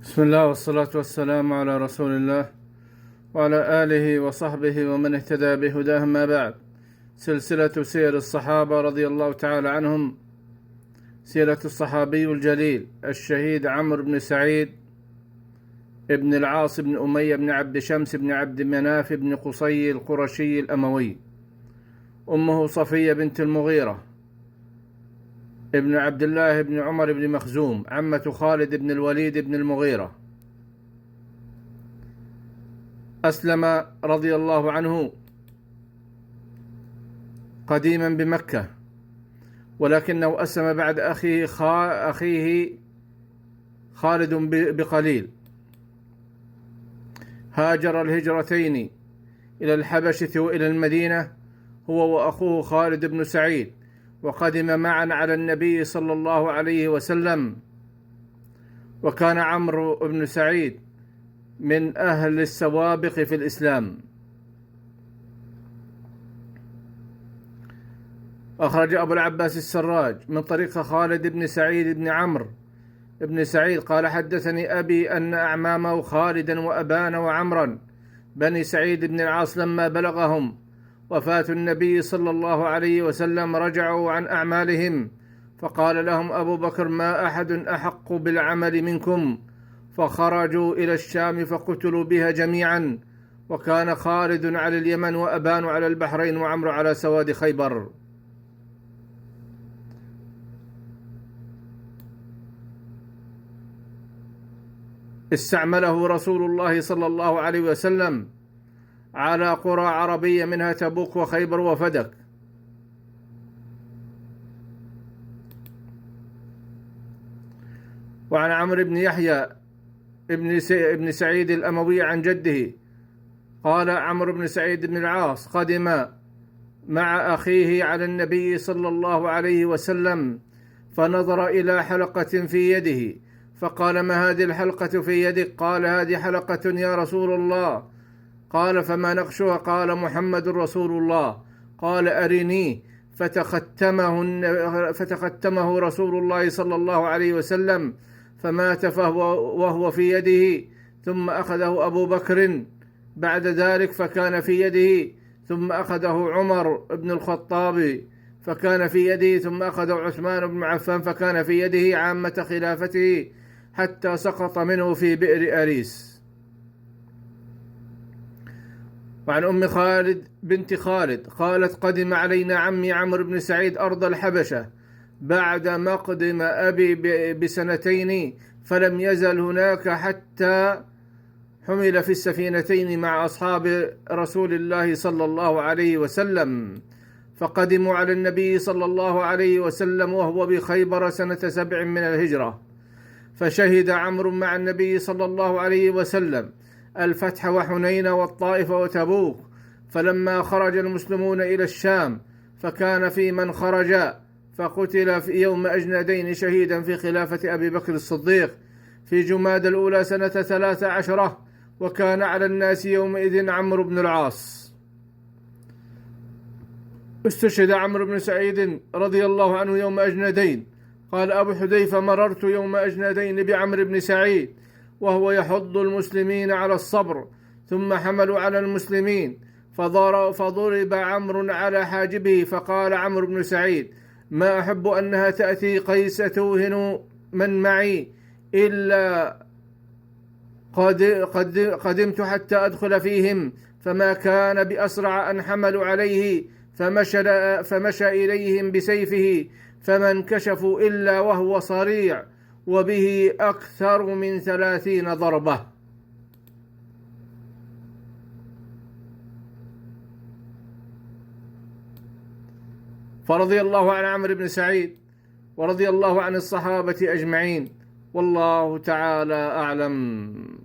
بسم الله والصلاة والسلام على رسول الله وعلى آله وصحبه ومن اهتدى بهداه، ما بعد. سلسلة سير الصحابة رضي الله تعالى عنهم، سيرة الصحابي الجليل الشهيد عمرو بن سعيد ابن العاص بن أمية بن عبد شمس بن عبد مناف بن قصي القرشي الأموي. أمه صفية بنت المغيرة ابن عبد الله بن عمر بن مخزوم، عمة خالد بن الوليد بن المغيرة. أسلم رضي الله عنه قديما بمكة، ولكنه أسلم بعد أخيه خالد بقليل. هاجر الهجرتين إلى الحبشة وإلى المدينة هو وأخوه خالد بن سعيد، وقدم معا على النبي صلى الله عليه وسلم. وكان عمرو بن سعيد من أهل السوابق في الإسلام. أخرج أبو العباس السراج من طريق خالد بن سعيد بن عمرو بن سعيد قال: حدثني أبي أن أعمامه خالدا وأبان وعمرا بني سعيد بن العاص لما بلغهم وفاة النبي صلى الله عليه وسلم رجعوا عن أعمالهم، فقال لهم أبو بكر: ما أحد أحق بالعمل منكم، فخرجوا إلى الشام فقتلوا بها جميعا. وكان خالد على اليمن وأبان على البحرين وعمرو على سواد خيبر. استعمله رسول الله صلى الله عليه وسلم على قرى عربية منها تبوك وخيبر وفدك. وعن عمرو بن يحيى ابن سعيد الأموي عن جده قال: عمرو بن سعيد بن العاص قدم مع أخيه على النبي صلى الله عليه وسلم، فنظر إلى حلقة في يده فقال: ما هذه الحلقة في يدك؟ قال: هذه حلقة يا رسول الله. قال: فما نقشها؟ قال: محمد رسول الله. قال: أرنيه. فتختمه رسول الله صلى الله عليه وسلم فمات وهو في يده، ثم أخذه أبو بكر بعد ذلك فكان في يده، ثم أخذه عمر بن الخطاب فكان في يده، ثم أخذه عثمان بن عفان فكان في يده عامة خلافته حتى سقط منه في بئر أريس. وعن أم خالد بنت خالد قالت: قدم علينا عمي عمرو بن سعيد أرض الحبشة بعد مقدم أبي بسنتين، فلم يزل هناك حتى حمل في السفينتين مع أصحاب رسول الله صلى الله عليه وسلم، فقدموا على النبي صلى الله عليه وسلم وهو بخيبر سنة 7 من الهجرة. فشهد عمرو مع النبي صلى الله عليه وسلم الفتح وحنين والطائف وتبوك. فلما خرج المسلمون إلى الشام فكان في من خرج، فقتل في يوم أجندين شهيدا في خلافة أبي بكر الصديق في جماد الأولى سنة 13، وكان على الناس يومئذ عمرو بن العاص. استشهد عمرو بن سعيد رضي الله عنه يوم أجندين. قال أبو حذيفة: مررت يوم أجندين بعمرو بن سعيد وهو يحض المسلمين على الصبر، ثم حملوا على المسلمين فضرب عمرو على حاجبه، فقال عمرو بن سعيد: ما أحب أنها تأتي قيس توهن من معي، إلا قدمت حتى أدخل فيهم، فما كان بأسرع أن حملوا عليه، فمشى إليهم بسيفه فما انكشفوا إلا وهو صريع، وبه أكثر من 30 ضربة. فرضي الله عن عمرو بن سعيد ورضي الله عن الصحابة أجمعين، والله تعالى أعلم.